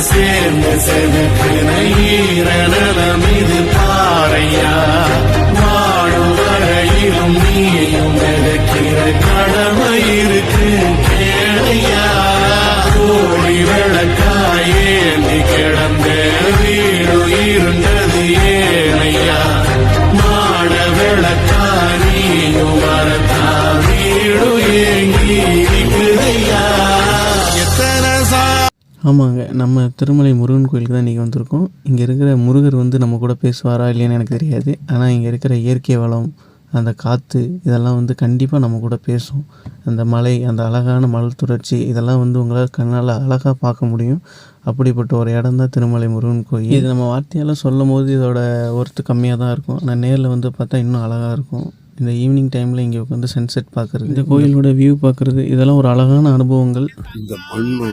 சேர்ந்து செதுக்குன ஈரநலம் இது பாறையா. வாழும் வரையிலும் நீயும் மிதக்கிற கடமை இருக்கு கேளையா. கோடி விளக்காயேந்தி கிடந்த வீடு இருந்தது ஏனையா. மாட விளக்கா நீயும் மரத்தா வீடு ஏங்கி இருக்குதையா. ஆமாங்க, நம்ம திருமலை முருகன் கோயிலுக்கு தான் இன்றைக்கி வந்திருக்கோம். இங்கே இருக்கிற முருகர் வந்து நம்ம கூட பேசுவாரா இல்லையான்னு எனக்கு தெரியாது. ஆனால் இங்கே இருக்கிற இயற்கை வளம், அந்த காற்று, இதெல்லாம் வந்து கண்டிப்பாக நம்ம கூட பேசும். அந்த மலை, அந்த அழகான மலை தொடர்ச்சி, இதெல்லாம் வந்து உங்களால் கண்ணால் அழகாக பார்க்க முடியும். அப்படிப்பட்ட ஒரு இடம் தான் திருமலை முருகன் கோயில். இது நம்ம வார்த்தையால் சொல்லும் போது இதோட ஒர்த்து கம்மியாக தான் இருக்கும். நான் நேரில் வந்து பார்த்தா இன்னும் அழகாக இருக்கும். இந்த ஈவினிங் டைமில் இங்கே உட்காந்து சன்செட் பார்க்குறது, இந்த கோயிலோட வியூ பார்க்குறது, இதெல்லாம் ஒரு அழகான அனுபவங்கள். இந்த மண்ணு